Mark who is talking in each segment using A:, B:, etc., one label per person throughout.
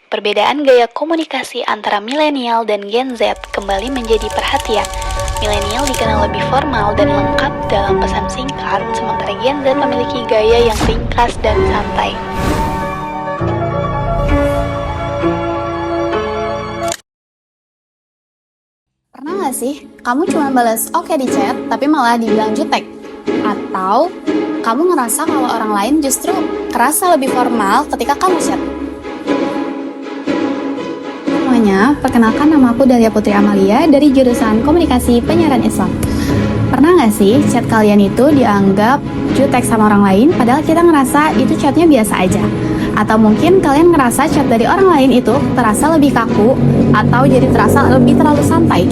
A: Perbedaan gaya komunikasi antara milenial dan Gen Z kembali menjadi perhatian. Milenial dikenal lebih formal dan lengkap dalam pesan singkat, sementara Gen Z memiliki gaya yang ringkas dan santai.
B: Pernah nggak sih, kamu cuma balas oke di chat, tapi malah dibilang jutek? Atau kamu ngerasa kalau orang lain justru kerasa lebih formal ketika kamu chat? Semuanya, perkenalkan nama aku Dahlia Putri Amalia dari jurusan Komunikasi Penyiaran Islam. Pernah nggak sih chat kalian itu dianggap jutek sama orang lain, padahal kita ngerasa itu chatnya biasa aja? Atau mungkin kalian ngerasa chat dari orang lain itu terasa lebih kaku, atau jadi terasa lebih terlalu santai?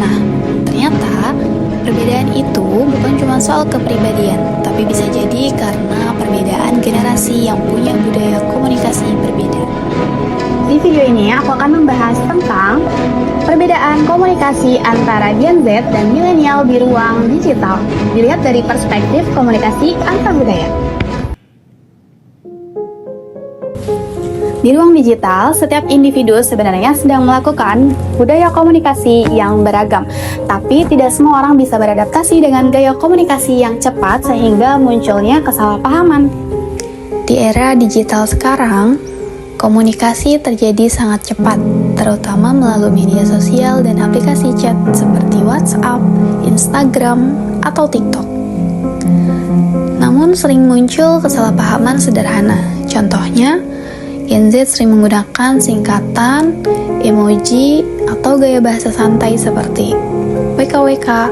B: Nah, ternyata perbedaan itu bukan cuma soal kepribadian, tapi bisa jadi karena perbedaan generasi yang punya budaya komunikasi berbeda. Di video ini aku akan membahas tentang perbedaan komunikasi antara Gen Z dan milenial di ruang digital, dilihat dari perspektif komunikasi antar budaya. Di ruang digital, setiap individu sebenarnya sedang melakukan budaya komunikasi yang beragam, tapi tidak semua orang bisa beradaptasi dengan gaya komunikasi yang cepat sehingga munculnya kesalahpahaman. Di era digital sekarang, komunikasi terjadi sangat cepat, terutama melalui media sosial dan aplikasi chat seperti WhatsApp, Instagram, atau TikTok. Namun sering muncul kesalahpahaman sederhana. Contohnya, Gen Z sering menggunakan singkatan, emoji, atau gaya bahasa santai seperti WKWK,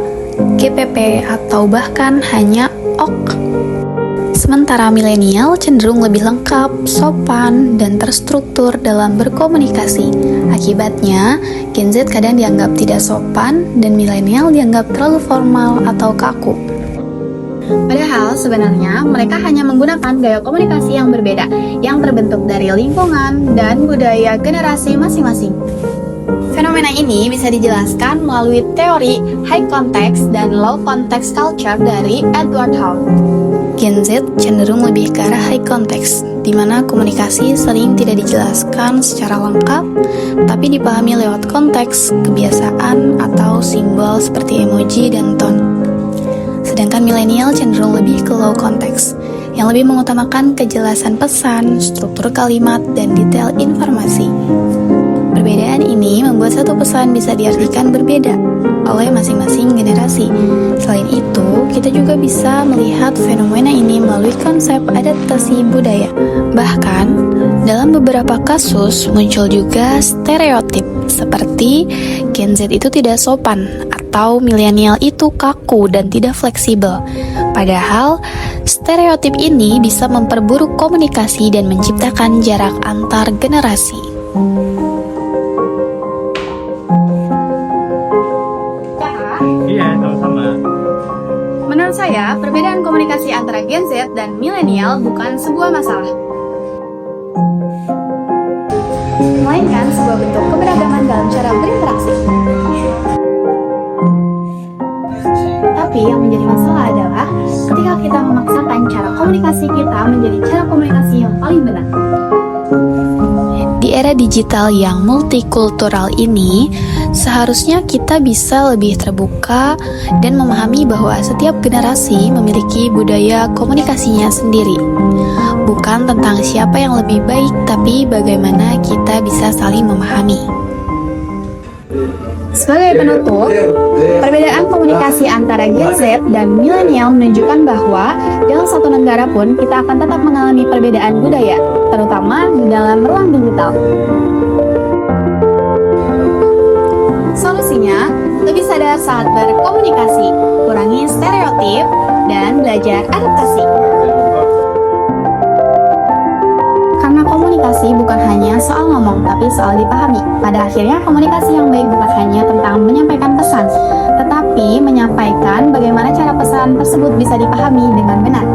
B: GPP, atau bahkan hanya OK. Sementara milenial cenderung lebih lengkap, sopan, dan terstruktur dalam berkomunikasi. Akibatnya, Gen Z kadang dianggap tidak sopan, dan milenial dianggap terlalu formal atau kaku. Padahal sebenarnya mereka hanya menggunakan gaya komunikasi yang berbeda, yang terbentuk dari lingkungan dan budaya generasi masing-masing. Fenomena ini bisa dijelaskan melalui teori high context dan low context culture dari Edward Hall. Gen Z cenderung lebih ke arah high context, di mana komunikasi sering tidak dijelaskan secara lengkap, tapi dipahami lewat konteks, kebiasaan, atau simbol seperti emoji dan tone. Sedangkan milenial cenderung lebih ke low context, yang lebih mengutamakan kejelasan pesan, struktur kalimat, dan detail informasi. Perbedaan ini membuat satu pesan bisa diartikan berbeda oleh masing-masing generasi. Selain itu, kita juga bisa melihat fenomena ini melalui konsep adaptasi budaya. Bahkan, dalam beberapa kasus muncul juga stereotip seperti Gen Z itu tidak sopan atau milenial itu kaku dan tidak fleksibel. Padahal, stereotip ini bisa memperburuk komunikasi dan menciptakan jarak antar generasi.
C: Iya, sama-sama.
B: Menurut saya, perbedaan komunikasi antara Gen Z dan milenial bukan sebuah masalah, melainkan sebuah bentuk keberagaman dalam cara berinteraksi. Tapi yang menjadi masalah adalah ketika kita memaksakan cara komunikasi kita menjadi cara komunikasi yang paling benar. Di era digital yang multikultural ini, seharusnya kita bisa lebih terbuka dan memahami bahwa setiap generasi memiliki budaya komunikasinya sendiri. Bukan tentang siapa yang lebih baik, tapi bagaimana kita bisa saling memahami. Sebagai penutup, perbedaan komunikasi antara Gen Z dan milenial menunjukkan bahwa dalam satu negara pun kita akan tetap mengalami perbedaan budaya, terutama di dalam ruang digital. Solusinya, lebih sadar saat berkomunikasi, kurangi stereotip, dan belajar adaptasi. Karena komunikasi bukan hanya soal ngomong, tapi soal dipahami. Pada akhirnya, komunikasi yang baik bukan hanya tentang menyampaikan pesan, tetapi menyampaikan bagaimana cara pesan tersebut bisa dipahami dengan benar.